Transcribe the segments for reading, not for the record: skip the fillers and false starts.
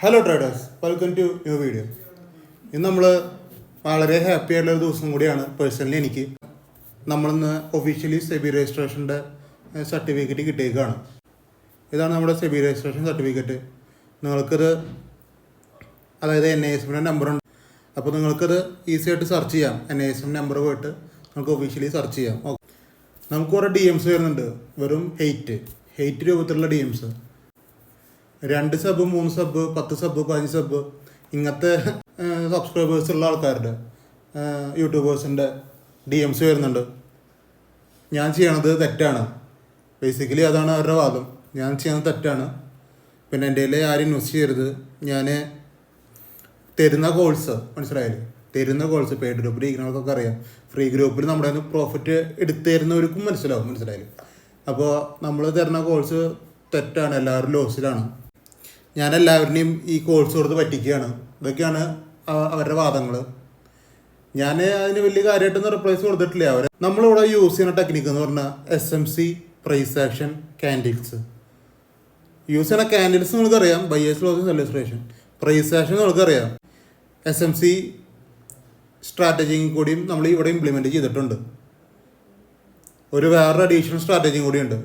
Hello traders, welcome to new video. ഇന്ന് നമ്മൾ വളരെ ഹാപ്പി ആയിട്ടുള്ള ഒരു ദിവസം കൂടിയാണ് പേഴ്സണലി എനിക്ക്. നമ്മളിന്ന് ഒഫീഷ്യലി സെബി രജിസ്ട്രേഷൻ്റെ സർട്ടിഫിക്കറ്റ് കിട്ടിയേക്കാണ്. ഇതാണ് നമ്മുടെ സെബി രജിസ്ട്രേഷൻ സർട്ടിഫിക്കറ്റ്. നിങ്ങൾക്കത് അതായത് NISM നമ്പറുണ്ട്. അപ്പോൾ നിങ്ങൾക്കത് ഈസി ആയിട്ട് സെർച്ച് ചെയ്യാം. NISM നമ്പർ പോയിട്ട് നമുക്ക് ഒഫീഷ്യലി സെർച്ച് ചെയ്യാം. ഓക്കെ, നമുക്ക് കുറേ DMs വരുന്നുണ്ട്. വെറും 8 രൂപത്തിലുള്ള DMs, 2 sub, 3 sub, 10 sub, 15 sub, ഇങ്ങനത്തെ സബ്സ്ക്രൈബേഴ്സ് ഉള്ള ആൾക്കാരുടെ യൂട്യൂബേഴ്സിൻ്റെ DMs വരുന്നുണ്ട്. ഞാൻ ചെയ്യണത് തെറ്റാണ്. ബേസിക്കലി അതാണ് അവരുടെ വാദം. ഞാൻ ചെയ്യുന്നത് തെറ്റാണ്. പിന്നെ എൻ്റെ കയ്യിൽ ആരും ഇൻവെസ്റ്റ് ചെയ്യരുത്. ഞാൻ തരുന്ന കോഴ്സ് മനസ്സിലായാലും, തരുന്ന കോഴ്സ് പെയ്ഡ് ഗ്രൂപ്പിൽ ഇരിക്കുന്നവർക്കൊക്കെ അറിയാം. ഫ്രീ ഗ്രൂപ്പിൽ നമ്മുടെ പ്രോഫിറ്റ് എടുത്തു തരുന്നവർക്കും മനസ്സിലായാലും. അപ്പോൾ നമ്മൾ തരുന്ന കോഴ്സ് തെറ്റാണ്, എല്ലാവരും ലോസിലാണ്. ഞാൻ എല്ലാവരുടെയും ഈ കോഴ്സ് കൊടുത്ത് പറ്റിക്കുകയാണ്. ഇതൊക്കെയാണ് അവരുടെ വാദങ്ങൾ. ഞാൻ അതിന് വലിയ കാര്യമായിട്ടൊന്നും റിപ്ലൈസ് കൊടുത്തിട്ടില്ല. നമ്മളിവിടെ യൂസ് ചെയ്യുന്ന ടെക്നിക്ക് എന്ന് പറഞ്ഞാൽ SMC price action candles use ചെയ്യുന്ന ക്യാൻഡിൽസ് നിങ്ങൾക്കറിയാം. Buyers loss sellers ration. Price action നിങ്ങൾക്കറിയാം. SMC സ്ട്രാറ്റജിയും കൂടിയും നമ്മൾ ഇവിടെ ഇംപ്ലിമെൻറ്റ് ചെയ്തിട്ടുണ്ട്. വേറൊരു അഡീഷണൽ സ്ട്രാറ്റജിയും കൂടിയുണ്ട്.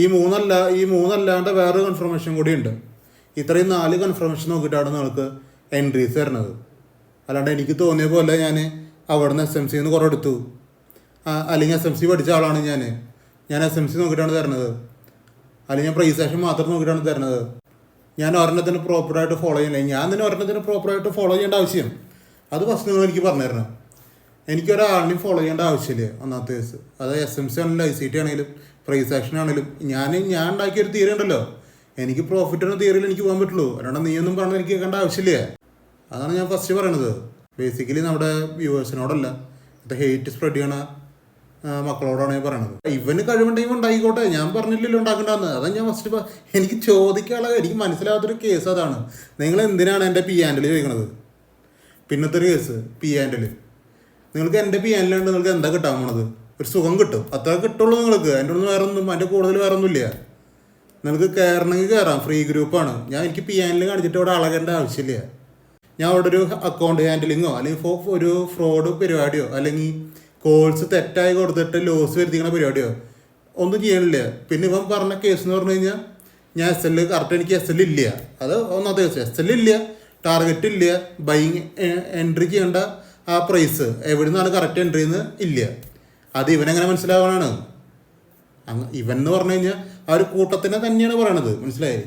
ഈ മൂന്നല്ലാണ്ട് വേറൊരു കൺഫർമേഷൻ കൂടിയുണ്ട്. ഇത്രയും 4 കൺഫർമേഷൻ നോക്കിയിട്ടാണ് നിങ്ങൾക്ക് എൻട്രീസ് തരുന്നത്. അല്ലാണ്ട് എനിക്ക് തോന്നിയ പോലെ ഞാൻ അവിടെ നിന്ന് SMCന്ന് കുറേ എടുത്തു, അല്ലെങ്കിൽ SMC പഠിച്ച ആളാണ് ഞാൻ SMC നോക്കിയിട്ടാണ് തരുന്നത്, അല്ലെങ്കിൽ ഞാൻ പ്രൈസ് ആക്ഷൻ മാത്രം നോക്കിയിട്ടാണ് തരുന്നത്. ഞാൻ ഒരെണ്ണത്തിന് പ്രോപ്പറായിട്ട് ഫോളോ ചെയ്യണേ. ഞാൻ തന്നെ ഒരെണ്ണത്തിന് പ്രോപ്പറായിട്ട് ഫോളോ ചെയ്യേണ്ട ആവശ്യം അത് ഫസ്റ്റ് നിങ്ങൾ എനിക്ക് പറഞ്ഞു തരണം. എനിക്കൊരാളിനെയും ഫോളോ ചെയ്യേണ്ട ആവശ്യമില്ല. ഒന്നാമത്തെ കേസ് അത് SMC ആണെങ്കിലും ICT ആണെങ്കിലും പ്രൈസ് ആക്ഷൻ ആണെങ്കിലും ഞാൻ ഉണ്ടാക്കിയൊരു തിയറി ഉണ്ടല്ലോ. എനിക്ക് പ്രോഫിറ്റ് എന്ന തിയറിയിൽ എനിക്ക് പോകാൻ പറ്റുള്ളൂ. അല്ലാണ്ട് നീയൊന്നും പറഞ്ഞാൽ എനിക്ക് കേൾക്കേണ്ട ആവശ്യമില്ല. അതാണ് ഞാൻ ഫസ്റ്റ് പറയണത്. ബേസിക്കലി നമ്മുടെ വ്യൂവേഴ്സിനോടല്ല, ഇത് ഹെയ്റ്റ് സ്പ്രെഡ് ചെയ്യണ മക്കളോടാണ് ഞാൻ പറയണത്. ഇവന് കഴിവുണ്ടെങ്കിൽ ഉണ്ടായിക്കോട്ടെ, ഞാൻ പറഞ്ഞില്ലല്ലോ ഉണ്ടാക്കണ്ടെന്ന്. അതാണ് ഞാൻ ഫസ്റ്റ് എനിക്ക് ചോദിക്കാനുള്ള എനിക്ക് മനസ്സിലാകാത്തൊരു കേസ് അതാണ്. നിങ്ങൾ എന്തിനാണ് എൻ്റെ P&L ചോദിക്കണത്? പിന്നത്തെ ഒരു കേസ് P&L. നിങ്ങൾക്ക് എൻ്റെ P&L ഉണ്ട്, നിങ്ങൾക്ക് എന്താ കിട്ടാൻ പോണത്? ഒരു സുഖം കിട്ടും, അത്ര കിട്ടുള്ളൂ നിങ്ങൾക്ക്. അതിൻ്റെ ഒന്നും അതിൻ്റെ കൂടുതൽ വേറെ ഒന്നുമില്ല. നിങ്ങൾക്ക് കയറണമെങ്കിൽ കയറാം, ഫ്രീ ഗ്രൂപ്പാണ്. എനിക്ക് P&L കാണിച്ചിട്ട് ഇവിടെ അളകേണ്ട ആവശ്യമില്ല. ഞാൻ അവിടെ ഒരു അക്കൗണ്ട് ഹാൻഡിലിങ്ങോ അല്ലെങ്കിൽ ഒരു ഫ്രോഡ് പരിപാടിയോ അല്ലെങ്കിൽ കോഴ്സ് തെറ്റായി കൊടുത്തിട്ട് ലോസ് വരുത്തിക്കുന്ന പരിപാടിയോ ഒന്നും ചെയ്യണില്ല. പിന്നെ ഇവൻ പറഞ്ഞ കേസ് എന്ന് പറഞ്ഞു കഴിഞ്ഞാൽ ഞാൻ SL കറക്റ്റ് എനിക്ക് SL ഇല്ല. അത് ഒന്നാമത്തെ കേസ്, SL ഇല്ല, ടാർഗറ്റ് ഇല്ല, ബൈങ് എൻട്രി ചെയ്യേണ്ട ആ പ്രൈസ് എവിടെ നിന്നാണ് കറക്റ്റ് എൻട്രി എന്ന് ഇല്ല. അത് ഇവനെങ്ങനെ മനസ്സിലാവാനാണ്? ഇവൻ എന്ന് പറഞ്ഞു കഴിഞ്ഞാൽ ആ ഒരു കൂട്ടത്തിനെ തന്നെയാണ് പറയണത്. മനസ്സിലായി?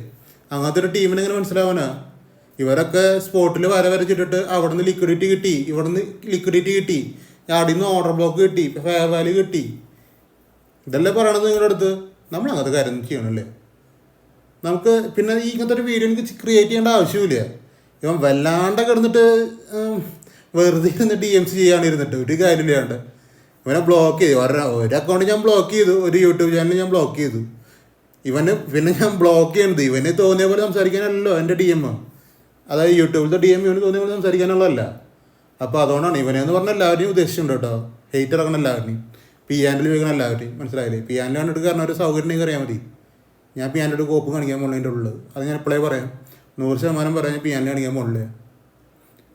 അങ്ങനത്തെ ഒരു ടീമിനെങ്ങനെ മനസ്സിലാവാനാ? ഇവരൊക്കെ സ്പോട്ടിൽ വരച്ചിട്ടിട്ട് അവിടെ നിന്ന് ലിക്വിഡിറ്റി കിട്ടി, ഇവിടെ നിന്ന് ലിക്വിഡിറ്റി കിട്ടി, അവിടെ നിന്ന് ഓർഡർ ബ്ലോക്ക് കിട്ടി, ഫെയർ വാല്യൂ കിട്ടി, ഇതല്ലേ പറയണത് നിങ്ങളുടെ അടുത്ത്. നമ്മൾ അങ്ങനത്തെ കാര്യം ചെയ്യണമല്ലേ. നമുക്ക് പിന്നെ ഇങ്ങനത്തെ ഒരു വീഡിയോ എനിക്ക് ക്രിയേറ്റ് ചെയ്യേണ്ട ആവശ്യമില്ല. ഇവൻ വല്ലാണ്ട് കിടന്നിട്ട് വെറുതെ ഇരുന്ന് DMs ചെയ്യാണ്ടിരുന്നിട്ട് ഒരു കാര്യമില്ലാണ്ട് ഇവനെ ബ്ലോക്ക് ചെയ്തു. ഒരു അക്കൗണ്ട് ഞാൻ ബ്ലോക്ക് ചെയ്തു, ഒരു യൂട്യൂബ് ചാനൽ ഞാൻ ബ്ലോക്ക് ചെയ്തു. പിന്നെ ഞാൻ ബ്ലോക്ക് ചെയ്യുന്നത് ഇവന് തോന്നിയ പോലെ സംസാരിക്കാനല്ലോ എൻ്റെ DM. അതായത് യൂട്യൂബിലത്തെ DM ഇവന് തോന്നിയ പോലെ സംസാരിക്കാനുള്ളതല്ല. അപ്പോൾ അതുകൊണ്ടാണ് ഇവനെന്ന് പറഞ്ഞാൽ എല്ലാവരെയും ഉദ്ദേശിച്ചിട്ടുണ്ട് കേട്ടോ. ഹെയ്റ്റ് ഇറങ്ങണം എല്ലാവരെയും, P&L ചോദിക്കണം എല്ലാവരെയും. മനസ്സിലായില്ലേ? P&L കണ്ടിട്ട് കാരണം ഒരു സൗകര്യം ഉണ്ടെങ്കിൽ അറിയാൻ മതി. ഞാൻ P&L കോപ്പ് കാണിക്കാൻ പോകുന്നതിൻ്റെ ഉള്ളത് അത് ഞാൻ എപ്പോഴേ പറയാം. 100% പറയാൻ ഞാൻ P&L കാണിക്കാൻ പോകില്ലേ.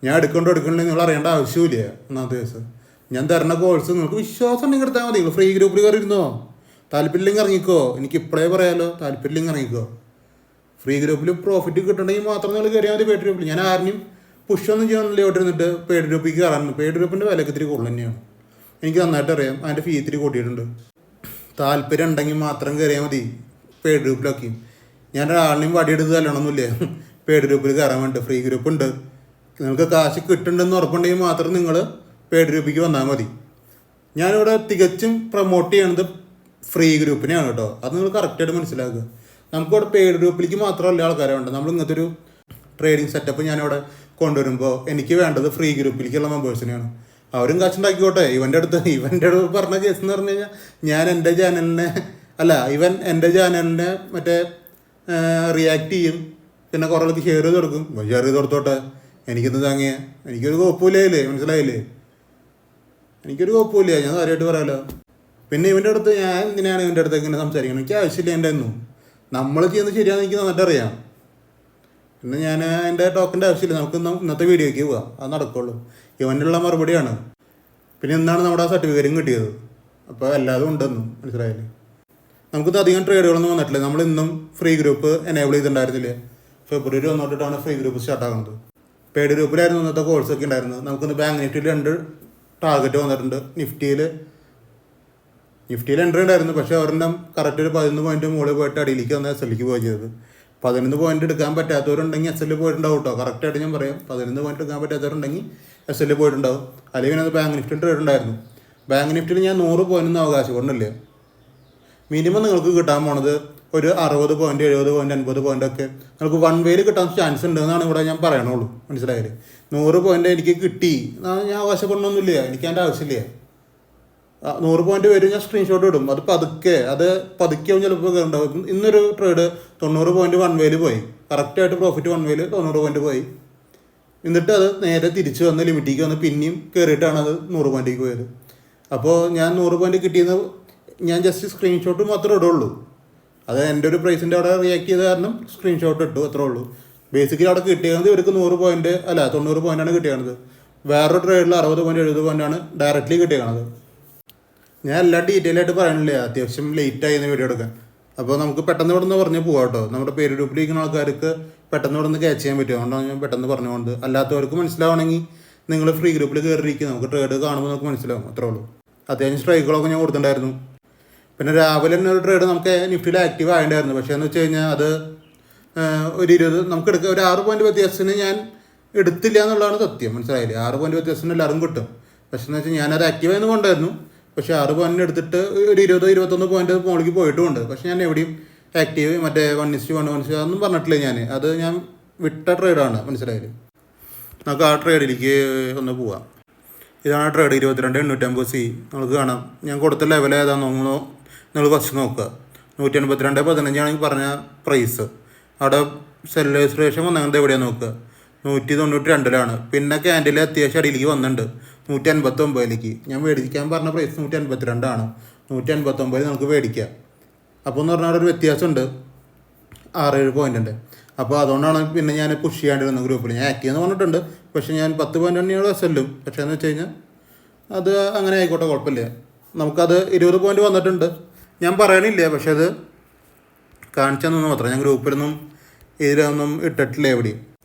ഞാൻ എടുക്കണ്ടെങ്കിൽ നിങ്ങൾ അറിയേണ്ട ആവശ്യമില്ല. ഒന്നാമത്തെ ദിവസം ഞാൻ തരുന്ന കോഴ്സ് നിങ്ങൾക്ക് വിശ്വാസം ഉണ്ടെങ്കിൽ എടുത്താൽ മതി. നിങ്ങൾ ഫ്രീ ഗ്രൂപ്പിൽ കയറി ഇരുന്നോ, താല്പര്യമില്ലെങ്കിൽ ഇറങ്ങിക്കോ. എനിക്ക് ഇപ്പോഴേ പറയാമല്ലോ, താല്പര്യമില്ലെങ്കിൽ ഇറങ്ങിക്കോ. ഫ്രീ ഗ്രൂപ്പിൽ പ്രോഫിറ്റ് കിട്ടണമെങ്കിൽ മാത്രം നിങ്ങൾ കയറിയാൽ മതി. പെയ്ഡ് ഗ്രൂപ്പിൽ ഞാൻ ആരെയും പുഷൊന്നും ചെയ്യണമെന്നില്ല. ഇവിടെ ഇരുന്നിട്ട് പെയ്ഡ് ഗ്രൂപ്പിൽ കയറാൻ. പെയ്ഡ് ഗ്രൂപ്പിൻ്റെ വിലക്ക് ഇത്തിരി കൂടുതൽ തന്നെയാണ്, എനിക്ക് നന്നായിട്ട് അറിയാം. അതിൻ്റെ ഫീ ഇത്തിരി കൂട്ടിയിട്ടുണ്ട്. താല്പര്യം ഉണ്ടെങ്കിൽ മാത്രം കയറിയാൽ മതി പെയ്ഡ് ഗ്രൂപ്പിലൊക്കെ. ഞാൻ ഒരാളിനെയും വടിയെടുത്ത് തല്ലണമെന്നില്ല പെയ്ഡ് ഗ്രൂപ്പിൽ കയറാൻ വേണ്ടി. ഫ്രീ ഗ്രൂപ്പ് ഉണ്ട്, നിങ്ങൾക്ക് കാശ് കിട്ടുന്നുണ്ടെന്ന് ഉറപ്പുണ്ടെങ്കിൽ മാത്രം നിങ്ങൾ പെയ്ഡ് ഗ്രൂപ്പിലേക്ക് വന്നാൽ മതി. ഞാനിവിടെ തികച്ചും പ്രൊമോട്ട് ചെയ്യണത് ഫ്രീ ഗ്രൂപ്പിനെയാണ് കേട്ടോ. അത് നിങ്ങൾ കറക്റ്റായിട്ട് മനസ്സിലാക്കുക. നമുക്കിവിടെ പെയ്ഡ് ഗ്രൂപ്പിലേക്ക് മാത്രമല്ല ആൾക്കാരെ വേണ്ട. നമ്മൾ ഇങ്ങനത്തെ ഒരു ട്രേഡിങ് സെറ്റപ്പ് ഞാനിവിടെ കൊണ്ടുവരുമ്പോൾ എനിക്ക് വേണ്ടത് ഫ്രീ ഗ്രൂപ്പിലേക്കുള്ള മെമ്പേഴ്സിനെയാണ്. അവരും കാശുണ്ടാക്കിക്കോട്ടെ. ഇവൻ്റെ അടുത്ത് പറഞ്ഞ കേസ് എന്ന് പറഞ്ഞു കഴിഞ്ഞാൽ ഞാൻ എൻ്റെ ചാനലിനെ ഇവൻ എൻ്റെ ചാനലിനെ മറ്റേ റിയാക്ട് ചെയ്യും, പിന്നെ കുറേ ആൾക്ക് ഷെയർ ചെയ്ത് കൊടുക്കും. ഷെയർ ചെയ്ത് കൊടുത്തോട്ടെ, എനിക്കൊന്ന് താങ്ങിയ എനിക്കൊരു കുഴപ്പമില്ലേ. മനസ്സിലായില്ലേ? എനിക്കൊരു കുഴപ്പമില്ല, ഞാൻ കാര്യമായിട്ട് പറയാമല്ലോ. പിന്നെ ഇവൻ്റെ അടുത്ത് ഞാൻ എന്തിനാണ് ഇവൻ്റെ അടുത്ത് ഇങ്ങനെ സംസാരിക്കണം? എനിക്ക് ആവശ്യമില്ല. എൻ്റെ ഒന്നും നമ്മൾ ചെയ്യുന്നത് ശരിയാണെന്ന് എനിക്ക് നന്നായിട്ട് അറിയാം. പിന്നെ ഞാൻ അതിൻ്റെ ടോക്കൻ്റെ ആവശ്യമില്ല, നമുക്ക് ഇന്നത്തെ വീഡിയോയ്ക്ക് പോവാം, അത് നടക്കുള്ളൂ. ഇവനുള്ള മറുപടിയാണ്. പിന്നെ എന്താണ് നമ്മുടെ ആ സർട്ടിഫിക്കറ്റും കിട്ടിയത്. അപ്പോൾ എല്ലാതും ഉണ്ടെന്നും മനസ്സിലായില്ലേ. നമുക്കിത് അധികം ട്രേഡുകളൊന്നും വന്നിട്ടില്ല. നമ്മൾ ഇന്നും ഫ്രീ ഗ്രൂപ്പ് എനേബിൾ ചെയ്തിട്ടുണ്ടായിരുന്നില്ലേ. ഫെബ്രുവരി 1 തൊട്ടിട്ടാണ് ഫ്രീ ഗ്രൂപ്പ് സ്റ്റാർട്ട് ആകുന്നത്. പെയ്ഡ് ഗ്രൂപ്പിലായിരുന്നു ഇന്നത്തെ കോഴ്സൊക്കെ ഉണ്ടായിരുന്നത്. നമുക്കിന്ന് ബാങ്ക് നിഫ്റ്റിയിൽ 2 ടാർഗറ്റ് വന്നിട്ടുണ്ട്. നിഫ്റ്റിയിൽ എൻട്രി ഉണ്ടായിരുന്നു, പക്ഷേ ഒരെണ്ണം കറക്റ്റ് ഒരു 11 പോയിന്റ് മുകളിൽ പോയിട്ട് അടിയിലേക്ക് വന്ന് SLക്ക് പോയി ചെയ്തത്. 11 പോയിന്റ് എടുക്കാൻ പറ്റാത്തവരുണ്ടെങ്കിൽ SL പോയിട്ടുണ്ടാവും കേട്ടോ. കറക്റ്റായിട്ട് ഞാൻ പറയാം, 11 പോയിന്റ് എടുക്കാൻ പറ്റാത്തവരുണ്ടെങ്കിൽ SL പോയിട്ടുണ്ടാവും. അല്ലെങ്കിൽ അത് ബാങ്ക് നിഫ്റ്റിയിൽ ട്രേഡ് ഉണ്ടായിരുന്നു. ബാങ്ക് നിഫ്റ്റിയിൽ ഞാൻ 100 പോയിന്റ് അവകാശപ്പെടുന്നില്ല. മിനിമം നിങ്ങൾക്ക് കിട്ടാൻ പോണത് ഒരു 60 പോയിന്റ്, 70 പോയിന്റ്, 50 പോയിന്റ് ഒക്കെ നിങ്ങൾക്ക് വൺ വേയിൽ കിട്ടാൻ ചാൻസ് ഉണ്ട് എന്നാണ് ഇവിടെ ഞാൻ പറയണുള്ളൂ. മനസ്സിലായില്ലേ. 100 പോയിന്റ് എനിക്ക് കിട്ടി ഞാൻ അവകാശപ്പെടണമെന്നില്ല, എനിക്ക് അതിൻ്റെ ആവശ്യമില്ല. 100 പോയിന്റ് വരും, ഞാൻ സ്ക്രീൻഷോട്ട് ഇടും. അത് പതുക്കെയാവും ചിലപ്പോൾ ഉണ്ടാവും. ഇന്നൊരു ട്രേഡ് 90 പോയിന്റ് വൺ വേയിൽ പോയി, കറക്റ്റായിട്ട് പ്രോഫിറ്റ് വൺ വേയിൽ 90 പോയിന്റ് പോയി. എന്നിട്ട് അത് നേരെ തിരിച്ച് വന്ന് ലിമിറ്റിലേക്ക് വന്ന് പിന്നെയും കയറിയിട്ടാണ് അത് 100 പോയിന്റിലേക്ക് പോയത്. അപ്പോൾ ഞാൻ 100 പോയിന്റ് കിട്ടിയെന്ന് ഞാൻ ജസ്റ്റ് സ്ക്രീൻഷോട്ട് മാത്രമേ ഇടുള്ളൂ. അത് എൻ്റെ ഒരു പ്രൈസിൻ്റെ അവിടെ റിയാക്ട് ചെയ്ത കാരണം സ്ക്രീൻഷോട്ട് ഇട്ടു, അത്രേ ഉള്ളൂ. ബേസിക്കലി അവിടെ കിട്ടിയത് ഇവർക്ക് 100 പോയിന്റ് അല്ല 90 പോയിന്റാണ് കിട്ടിയത്. വേറൊരു ട്രേഡിൽ 60 പോയിന്റ് 70 പോയിന്റാണ് ഡയറക്റ്റ്ലി കിട്ടിയത്. ഞാൻ എല്ലാം ഡീറ്റെയിൽ ആയിട്ട് പറയണില്ല, അത്യാവശ്യം ലേറ്റായി എന്ന് വീഡിയോ എടുക്കാൻ. അപ്പോൾ നമുക്ക് പെട്ടെന്ന് ഇവിടെ നിന്ന് പറഞ്ഞ് പോകാം കേട്ടോ. നമ്മുടെ പേര് ഗ്രൂപ്പിലിരിക്കുന്ന ആൾക്കാർക്ക് പെട്ടെന്ന് ഇവിടെ നിന്ന് ക്യാച്ച് ചെയ്യാൻ പറ്റും. അതുകൊണ്ടാണ് ഞാൻ പെട്ടെന്ന് പറഞ്ഞുകൊണ്ട്. അല്ലാത്തവർക്ക് മനസ്സിലാവണമെങ്കിൽ നിങ്ങൾ ഫ്രീ ഗ്രൂപ്പിൽ കയറിയിരിക്കും, നമുക്ക് ട്രേഡ് കാണുമ്പോൾ നമുക്ക് മനസ്സിലാവും, അത്രേ ഉള്ളൂ. അത്യാവശ്യം സ്ട്രൈക്കുകളൊക്കെ ഞാൻ കൊടുത്തിട്ടുണ്ടായിരുന്നു. പിന്നെ രാവിലെ തന്നെ ഒരു ട്രേഡ് നമുക്ക് നിഫ്റ്റിയിൽ ആക്റ്റീവ് ആയിട്ടുണ്ടായിരുന്നു. പക്ഷേ എന്ന് വെച്ച് കഴിഞ്ഞാൽ അത് ഒരു 20 നമുക്ക് എടുക്കുക, ഒരു 6 പോയിന്റ് വ്യത്യാസത്തിന് ഞാൻ എടുത്തില്ല എന്നുള്ളതാണ് സത്യം. മനസ്സിലായില്ലേ. 6 പോയിന്റ് വ്യത്യാസത്തിന് എല്ലാവരും കിട്ടും. പക്ഷേ എന്ന് വെച്ചാൽ ഞാനത് ആക്റ്റീവ് ആയെന്ന് കൊണ്ടായിരുന്നു. പക്ഷേ 6 പോയിന്റ് എടുത്തിട്ട് ഒരു 20-21 പോയിന്റ് മുകളിലേക്ക് പോയിട്ടുമുണ്ട്. പക്ഷേ ഞാൻ എവിടെയും ആക്റ്റീവ് മറ്റേ 1:1 അതൊന്നും പറഞ്ഞിട്ടില്ല. അത് ഞാൻ വിട്ട ട്രേഡാണ്. മനസ്സിലായില്ലേ. നമുക്ക് ആ ട്രേഡിലേക്ക് ഒന്ന് പോവാം. ഇതാണ് ട്രേഡ് 22,850C. നമുക്ക് കാണാം ഞാൻ കൊടുത്ത ലെവൽ ഏതാണെന്നോ നിങ്ങൾ ഫസ്റ്റ് നോക്കുക. 182.15 പറഞ്ഞ പ്രൈസ്. അവിടെ സെല്ലേഴ്സ് റേഷ്യോ വന്നത് എവിടെയാണ് നോക്കുക, 192-ലാണ്. പിന്നെ ക്യാൻഡിൽ അത്യാവശ്യം അടിയിലേക്ക് വന്നിട്ടുണ്ട് 159ലേക്ക്. ഞാൻ മേടിക്കാൻ പറഞ്ഞ പ്രൈസ് 152ആണ്. 159 നമുക്ക് മേടിക്കാം. അപ്പോൾ എന്ന് പറഞ്ഞാൽ അവിടെ ഒരു വ്യത്യാസമുണ്ട്, 6-7 പോയിൻറ്റിൻ്റെ. അപ്പോൾ അതുകൊണ്ടാണ് പിന്നെ ഞാൻ പുഷ് ചെയ്യാണ്ടിരുന്ന ഗ്രൂപ്പിൽ. ഞാൻ ആക്റ്റീവ് എന്ന് പറഞ്ഞിട്ടുണ്ട്, പക്ഷേ ഞാൻ 10 പോയിന്റ് തന്നെയാണ് സെല്ലും. പക്ഷേ എന്ന് വെച്ച് കഴിഞ്ഞാൽ അത് അങ്ങനെ ആയിക്കോട്ടെ, കുഴപ്പമില്ല. നമുക്കത് 20 പോയിന്റ് വന്നിട്ടുണ്ട്. ഞാൻ പറയണില്ല, പക്ഷെ അത് കാണിച്ചെന്നു മാത്രം. ഞാൻ ഗ്രൂപ്പിലൊന്നും ഇതിലൊന്നും ഇട്ടിട്ടില്ല എവിടെയും.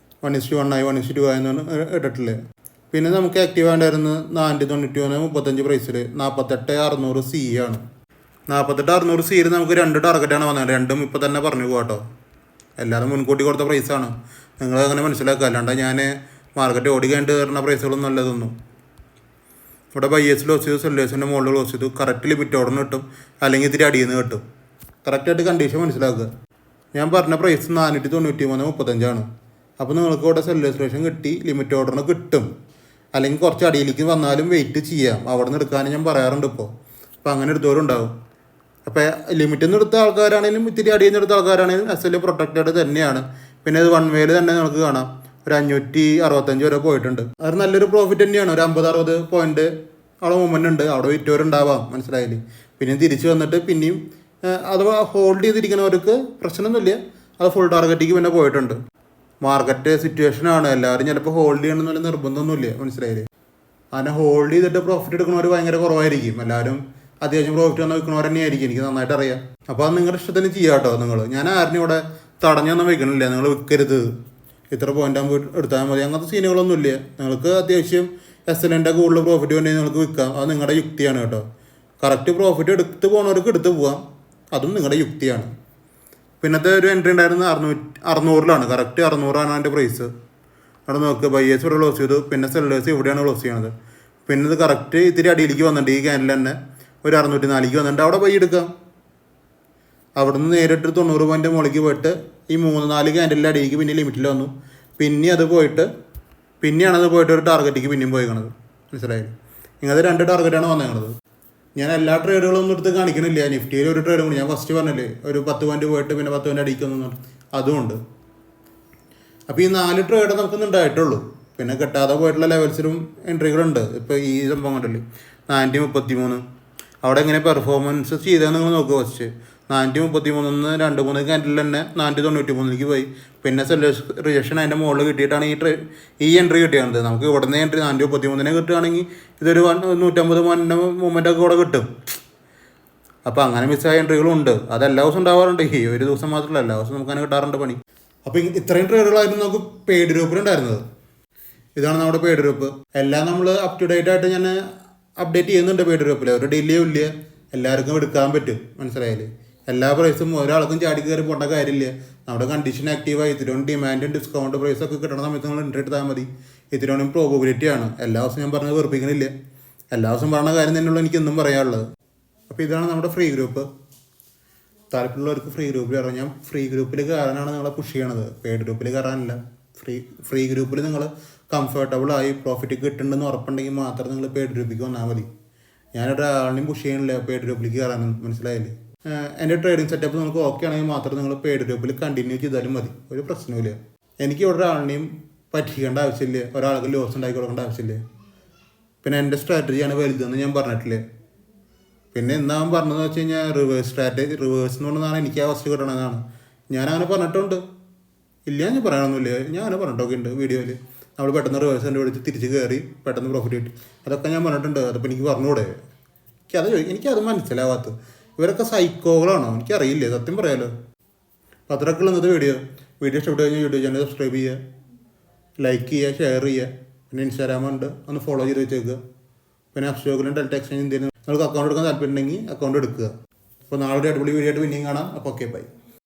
1:1 ആയി 1:2 ആയെന്നൊന്നും ഇട്ടിട്ടില്ല. പിന്നെ നമുക്ക് ആക്റ്റീവ് ആണ്ടായിരുന്നു 491 35 പ്രൈസിൽ 48,600C ആണ്. 48,600C നമുക്ക് 2 ടാർഗറ്റാണ് വന്നത്. രണ്ടും ഇപ്പോൾ തന്നെ പറഞ്ഞു പോകാട്ടോ. എല്ലാവരും മുൻകൂട്ടി കൊടുത്ത പ്രൈസാണ്. നിങ്ങൾ അങ്ങനെ മനസ്സിലാക്കുക. അല്ലാണ്ട് ഞാൻ മാർക്കറ്റ് ഓടിക്കാണ്ട് കയറുന്ന പ്രൈസുകളൊന്നും നല്ലതൊന്നും. ഇവിടെ ബൈയേഴ്സ് ലോസ് ചെയ്തു, സെല്ലേഴ്സിൻ്റെ മുകളിൽ ക്ലോസ് ചെയ്തു. കറക്റ്റ് ലിമിറ്റ് ഓർഡറിന് കിട്ടും, അല്ലെങ്കിൽ ഇത്തിരി അടിയിൽ നിന്ന് കിട്ടും. കറക്റ്റായിട്ട് കണ്ടീഷൻ മനസ്സിലാക്കുക. ഞാൻ പറഞ്ഞ പ്രൈസ് 493.35 അപ്പോൾ നിങ്ങൾക്ക് ഇവിടെ സെല്ലേഴ്സ് റേഷൻ കിട്ടി, ലിമിറ്റ് ഓർഡറിന് കിട്ടും. അല്ലെങ്കിൽ കുറച്ച് അടിയിലേക്ക് വന്നാലും വെയിറ്റ് ചെയ്യാം, അവിടെ നിന്ന് എടുക്കാനും ഞാൻ പറയാറുണ്ട് ഇപ്പോൾ. അപ്പോൾ അങ്ങനെ എടുത്തവരുണ്ടാവും. അപ്പോൾ ലിമിറ്റിൽ നിന്ന് എടുത്ത ആൾക്കാരാണെങ്കിലും ഇത്തിരി അടിയിൽ നിന്ന് എടുത്ത ആൾക്കാരാണെങ്കിലും SL പ്രൊട്ടക്റ്റഡ് തന്നെയാണ്. പിന്നെ അത് വൺ വേയിൽ തന്നെ നമുക്ക് കാണാം ഒരു 565 വരെ പോയിട്ടുണ്ട്. അത് നല്ലൊരു പ്രോഫിറ്റ് തന്നെയാണ്. ഒരു 50-60 പോയിന്റ് അവിടെ മൂവ്മെൻ്റ് ഉണ്ട്, അവിടെ വിറ്റവരുണ്ടാവാം. മനസ്സിലായില്ലേ. പിന്നെ തിരിച്ച് വന്നിട്ട് പിന്നെയും അഥവാ ഹോൾഡ് ചെയ്തിരിക്കുന്നവർക്ക് പ്രശ്നമൊന്നുമില്ല, അത് ഫുൾ ടാർഗറ്റിലേക്ക് പിന്നെ പോയിട്ടുണ്ട്. മാർക്കറ്റ് സിറ്റുവേഷനാണ്, എല്ലാവരും ചിലപ്പോൾ ഹോൾഡ് ചെയ്യണമെന്നുള്ള നിർബന്ധമൊന്നുമില്ല. മനസ്സിലായില്ലേ. അങ്ങനെ ഹോൾഡ് ചെയ്തിട്ട് പ്രോഫിറ്റ് എടുക്കുന്നവർ ഭയങ്കര കുറവായിരിക്കും. എല്ലാവരും അത്യാവശ്യം പ്രോഫിറ്റ് വന്ന് വെക്കുന്നവർ തന്നെയായിരിക്കും, എനിക്ക് നന്നായിട്ട് അറിയാം. അപ്പോൾ അത് നിങ്ങളുടെ ഇഷ്ടത്തിന് ചെയ്യാം കേട്ടോ. ഞാൻ ആരും ഇവിടെ തടഞ്ഞൊന്നും വെക്കണില്ല. നിങ്ങൾ വിൽക്കരുത്, ഇത്ര പോയിന്റ് ആകുമ്പോൾ എടുത്താൽ മതി, അങ്ങനത്തെ സീനുകളൊന്നുമില്ല. നിങ്ങൾക്ക് അത്യാവശ്യം SLൻ്റെ കൂടുതൽ പ്രോഫിറ്റ് വേണ്ടി നിങ്ങൾക്ക് വിൽക്കാം, അത് നിങ്ങളുടെ യുക്തിയാണ് കേട്ടോ. കറക്റ്റ് പ്രോഫിറ്റ് എടുത്ത് പോകുന്നവർക്ക് എടുത്ത് പോവാം, അതും നിങ്ങളുടെ യുക്തിയാണ്. പിന്നത്തെ ഒരു എൻട്രി ഉണ്ടായിരുന്നത് 600-ലാണ്. കറക്റ്റ് 600ആണ് അതിൻ്റെ പ്രൈസ്. അവിടെ നോക്കുക, ബൈയേഴ്സ് ഇവിടെ ക്ലോസ് ചെയ്തു, പിന്നെ സെല്ലേഴ്സ് ഇവിടെയാണ് ക്ലോസ് ചെയ്യണത്. പിന്നെ ഇത് കറക്റ്റ് ഇത്തിരി അടിയിലേക്ക് വന്നിട്ടുണ്ട്. ഈ ക്യാനിൽ തന്നെ ഒരു 604ലേക്ക് വന്നിട്ടുണ്ട്, അവിടെ ബൈ എടുക്കാം. അവിടെ നിന്ന് നേരിട്ട് 90 പോയിന്റ് മുകളിലേക്ക് പോയിട്ട് ഈ 3-4 ക്യാൻഡലിൻ്റെ അടിയിലേക്ക് പിന്നെ ലിമിറ്റിൽ വന്നു. പിന്നെ അത് പോയിട്ട് പിന്നെയാണത് പോയിട്ട് ഒരു ടാർഗറ്റിലേക്ക് പിന്നെയും പോയിക്കണത്. മനസ്സിലായില്ലേ. ഇങ്ങനത്തെ 2 ടാർഗറ്റാണ് വന്നേക്കണത്. ഞാൻ എല്ലാ ട്രേഡുകളൊന്നും എടുത്ത് കാണിക്കണില്ല. നിഫ്റ്റിയിൽ ഒരു ട്രേഡും കൂടി ഞാൻ ഫസ്റ്റ് പറഞ്ഞില്ലേ, ഒരു 10 പോയിന്റ് പോയിട്ട് പിന്നെ 10 പോയിന്റ് അടിക്കുന്നു, അതുമുണ്ട്. അപ്പോൾ ഈ 4 ട്രേഡ് നമുക്കൊന്നും ഉണ്ടായിട്ടുള്ളൂ. പിന്നെ കിട്ടാതെ പോയിട്ടുള്ള ലെവൽസിലും എൻട്രികളുണ്ട്. ഇപ്പോൾ ഈ സംഭവം കണ്ടല്ലേ 433, അവിടെ എങ്ങനെ പെർഫോമൻസ് ചെയ്താൽ നിങ്ങൾ നോക്കുക. ഫസ്റ്റ് 433 2-3 ക്യാൻഡിൽ തന്നെ 493 പോയി. പിന്നെ സെല്ലേഴ്സ് റിജക്ഷൻ അതിൻ്റെ മുകളിൽ കിട്ടിയിട്ടാണ് ഈ എൻട്രി കിട്ടിയത്. നമുക്ക് ഇവിടുന്ന് എൻട്രി 433 കിട്ടുകയാണെങ്കിൽ ഇതൊരു 150 മൂവ്മെൻ്റ് ഒക്കെ കൂടെ കിട്ടും. അപ്പോൾ അങ്ങനെ മിസ്സായ എൻട്രികളും ഉണ്ട്. അത് എല്ലാ ദിവസവും ഉണ്ടാവാറുണ്ട്. ഈ ഒരു ദിവസം മാത്രമല്ല, എല്ലാ ദിവസവും നമുക്ക് അങ്ങനെ കിട്ടാറുണ്ട് പണി. അപ്പോൾ ഇത്രയും ട്രേഡുകളായിരുന്നു നമുക്ക് പെയ്ഡ് ഗ്രൂപ്പിലുണ്ടായിരുന്നത്. ഇതാണ് നമ്മുടെ പെയ്ഡ് ഗ്രൂപ്പ്. എല്ലാം നമ്മൾ അപ് ടു ഡേറ്റ് ആയിട്ട് ഞാൻ അപ്ഡേറ്റ് ചെയ്യുന്നുണ്ട് പെയ്ഡ് ഗ്രൂപ്പിൽ. ഒരു ഡിലേ ഇല്ല, എല്ലാവർക്കും എടുക്കാൻ പറ്റും. മനസ്സിലായില്ലേ? എല്ലാ പ്രൈസും ഒരാൾക്കും ചാടി കയറി പോകേണ്ട കാര്യമില്ല. നമ്മുടെ കണ്ടീഷൻ ആക്റ്റീവായി ഇത്തിരി ഡിമാൻഡും ഡിസ്കൗണ്ട് പ്രൈസൊക്കെ കിട്ടണ സമയത്ത് നിങ്ങൾ എൻട്രി എടുത്താൽ മതി. ഇത്തിരി പ്രോബബിലിറ്റിയാണ്. എല്ലാ ദിവസവും ഞാൻ പറഞ്ഞത് വെറുപ്പിക്കണില്ല. എല്ലാ ദിവസവും പറഞ്ഞ കാര്യം തന്നെയുള്ളൂ എനിക്കെന്നും പറയാനുള്ളത്. അപ്പോൾ ഇതാണ് നമ്മുടെ ഫ്രീ ഗ്രൂപ്പ്. താല്പര്യമുള്ളവർക്ക് ഫ്രീ ഗ്രൂപ്പിൽ കയറാം. ഞാൻ ഫ്രീ ഗ്രൂപ്പിൽ കയറാനാണ് നിങ്ങളെ പുഷ് ചെയ്യണത്, പെയ്ഡ് ഗ്രൂപ്പിൽ കയറാനില്ല. ഫ്രീ ഗ്രൂപ്പിൽ നിങ്ങൾ കംഫർട്ടബിളായി പ്രോഫിറ്റ് കിട്ടുന്നുണ്ടെന്ന് ഉറപ്പുണ്ടെങ്കിൽ മാത്രം നിങ്ങൾ പെയ്ഡ് ഗ്രൂപ്പിലേക്ക് വന്നാൽ മതി. ഞാനൊരാളിനെയും പുഷ് ചെയ്യണില്ല പെയ്ഡ് ഗ്രൂപ്പിലേക്ക് കയറാനും. മനസ്സിലായില്ലേ? എൻ്റെ ട്രേഡിംഗ് സെറ്റപ്പ് നിങ്ങൾക്ക് ഓക്കെ ആണെങ്കിൽ മാത്രം നിങ്ങൾ പെയ്ഡ് ഗ്രൂപ്പിൽ കണ്ടിന്യൂ ചെയ്താലും മതി, ഒരു പ്രശ്നവുമില്ല. എനിക്ക് ഇവിടെ ഒരാളിനെയും പറ്റിക്കേണ്ട ആവശ്യമില്ല, ഒരാൾക്ക് ലോസ് ഉണ്ടാക്കി കൊടുക്കേണ്ട ആവശ്യമില്ല. പിന്നെ എൻ്റെ സ്ട്രാറ്റജിയാണ് വലുതെന്ന് ഞാൻ പറഞ്ഞിട്ടില്ലേ. പിന്നെ എന്താ പറഞ്ഞതെന്ന് വെച്ച് കഴിഞ്ഞാൽ റിവേഴ്സ് എന്ന് പറഞ്ഞതാണ് എനിക്ക് ആ ഫസ്റ്റ് കിട്ടണമെന്നാണ്. ഞാനങ്ങനെ പറഞ്ഞിട്ടുണ്ട്, ഇല്ല ഞാൻ പറയാനൊന്നുമില്ല. ഞാൻ അങ്ങനെ പറഞ്ഞിട്ടൊക്കെ ഉണ്ട് വീഡിയോയിൽ. നമ്മൾ പെട്ടെന്ന് റിവേഴ്സ് കണ്ടുപിടിച്ച് തിരിച്ച് കയറി പെട്ടെന്ന് പ്രോഫിറ്റ് കിട്ടി, അതൊക്കെ ഞാൻ പറഞ്ഞിട്ടുണ്ട്. അതിപ്പോൾ എനിക്ക് പറഞ്ഞുകൂടെ? എനിക്കത് മനസ്സിലാവാത്ത ഇവരൊക്കെ സൈക്കോകളാണോ എനിക്കറിയില്ലേ, സത്യം പറയാലോ. അപ്പോൾ അത്രയൊക്കെ ഇന്നത്തെ വീഡിയോ ഇഷ്ടപ്പെട്ടു കഴിഞ്ഞാൽ യൂട്യൂബ് ചാനൽ സബ്സ്ക്രൈബ് ചെയ്യുക, ലൈക്ക് ചെയ്യുക, ഷെയർ ചെയ്യുക. പിന്നെ ഇൻസ്റ്റാഗ്രാം ഉണ്ട്, ഒന്ന് ഫോളോ ചെയ്ത് വെച്ചേക്കുക. പിന്നെ അപ്സ്റ്റോക്കിലും ഡെൽറ്റ എക്സ്ചേഞ്ച് എന്തെങ്കിലും നിങ്ങൾക്ക് അക്കൗണ്ട് എടുക്കാൻ താല്പര്യം ഉണ്ടെങ്കിൽ അക്കൗണ്ട് എടുക്കുക. അപ്പോൾ നാളെ ഒരു അടിപൊളി വീഡിയോ ആയിട്ട് പിന്നെയും കാണാം. അപ്പോൾ ഓക്കെ, ബൈ.